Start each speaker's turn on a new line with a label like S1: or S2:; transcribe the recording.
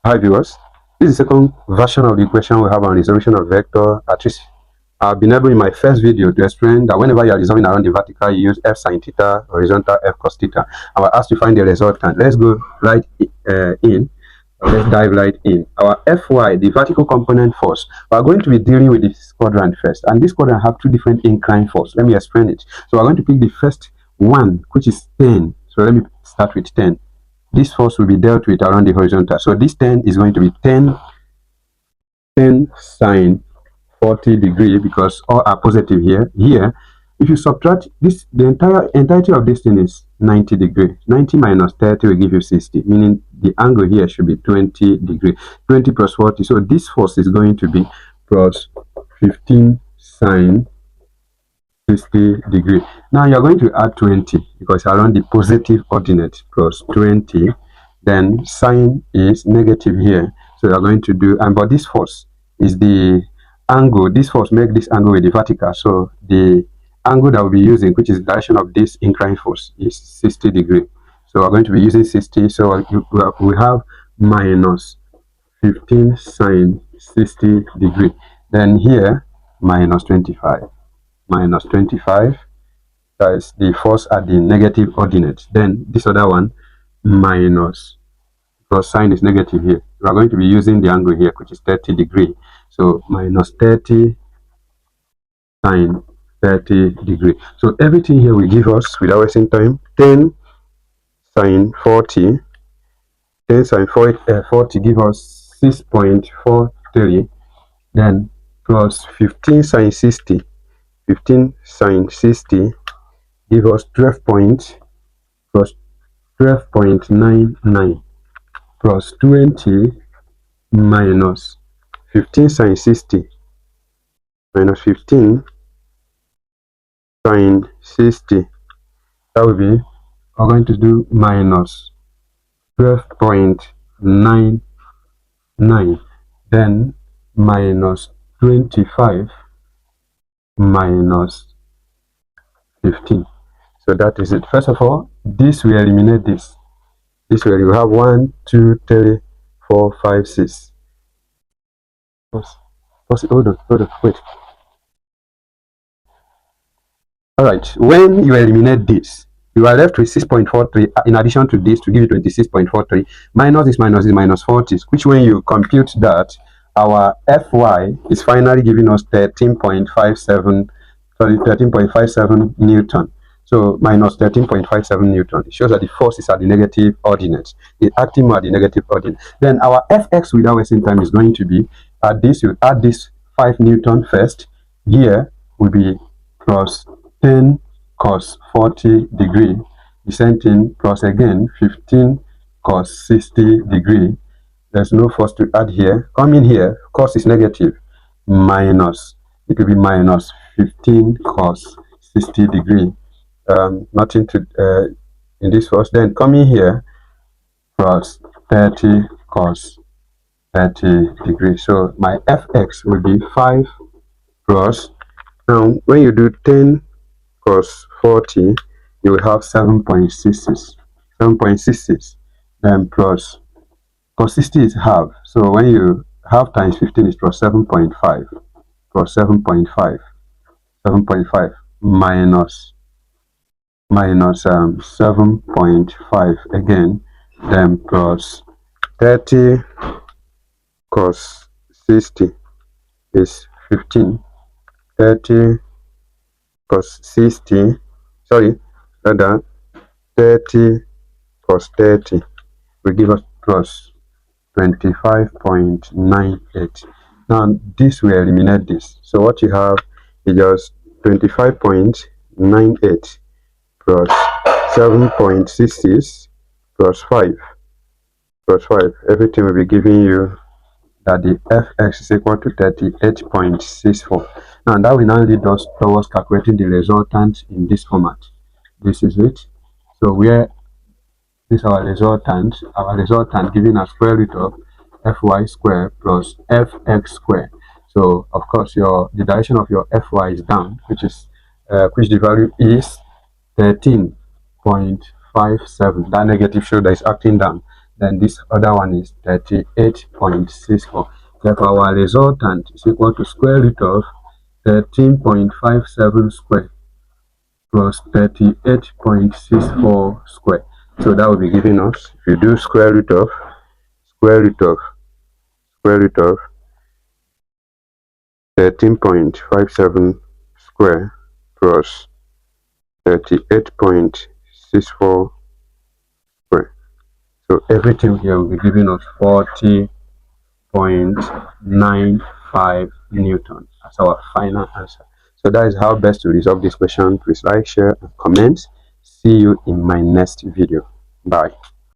S1: Hi viewers, this is the second version of the equation we have on resolution of vector. At least I've been able in my first video to explain that whenever you are resolving around the vertical, you use f sine theta, horizontal f cos theta. And we're asked to find the resultant. Let's go right in. Let's dive right in. Our Fy, the vertical component force, we are going to be dealing with this quadrant first. And this quadrant have two different inclined force. Let me explain it. So we're going to pick the first one, which is 10. So let me start with 10. This force will be dealt with around the horizontal. So this 10 is going to be 10 sine 40 degree because all are positive here. Here, if you subtract this, the entirety of this thing is 90 degree. 90 minus 30 will give you 60, meaning the angle here should be 20 degree. 20 plus 40. So this force is going to be plus 15 sine 60 degree. Now you're going to add 20 because around the positive ordinate plus 20, then sine is negative here. So you're going to do, but this force is the angle. This force makes this angle with the vertical. So the angle that we'll be using, which is the direction of this inclined force, is 60 degree. So we're going to be using 60. So we have minus 15 sine 60 degree. Then here, minus 25. Minus 25, that is the force at the negative ordinate. Then this other one, minus, because sine is negative here. We are going to be using the angle here, which is 30 degree. So minus 30 sine 30 degree. So everything here will give us, without wasting time, 10 sine 40. 10 sine 40 give us 6.43. Then plus 15 sine 60. 15 sine 60 give us 12.99 plus 20 minus 15 sine 60 minus 15 sine 60. That will be, we're going to do minus 12.99, then minus 25 minus 15. So that is it. First of all, this will eliminate this. This way you have 1, 2, 3, 4, 5, 6. Hold on, wait. Alright, when you eliminate this, you are left with 6.43 in addition to this to give you 26.43. Minus this minus this minus 40, which when you compute that, our Fy is finally giving us 13.57 Newton. So minus 13.57 Newton. It shows that the force is at the negative ordinate. It's acting more at the negative ordinate. Then our Fx without wasting time is going to be, at this, you add this 5 Newton first. Here will be plus 10 cos 40 degree. The same thing plus again 15 cos 60 degree. There's no force to add here. Come in here, cos is negative, minus, it will be minus 15 cos 60 degree. Nothing to in this force. Then come in here, plus 30 cos 30 degree. So my Fx will be 5 plus, now when you do 10 cos 40, you will have 7.66. 7.66. Then plus, cos 60 is half. So when you half times 15 is plus 7.5. Plus 7.5. 7.5 minus 7.5 again. Then plus 30 cos 60 is 15. 30 cos 60, sorry, rather 30 cos 30 will give us plus 25.98. Now this will eliminate this. So what you have is just 25.98 plus 7.66 plus 5 plus 5. Everything will be giving you that the Fx is equal to 38.64. Now that will now lead us towards calculating the resultant in this format. This is it. So where this is our resultant giving a square root of Fy squared plus Fx squared. So of course the direction of your Fy is down, which the value is 13.57. That negative show that is acting down. then this other one is 38.64. Therefore, our resultant is equal to square root of 13.57 square plus 38.64 square. So that will be giving us, if you do square root of 13.57 square plus 38.64 square. So everything here will be giving us 40.95 Newton as our final answer. So that is how best to resolve this question. Please like, share, and comment. See you in my next video. Bye.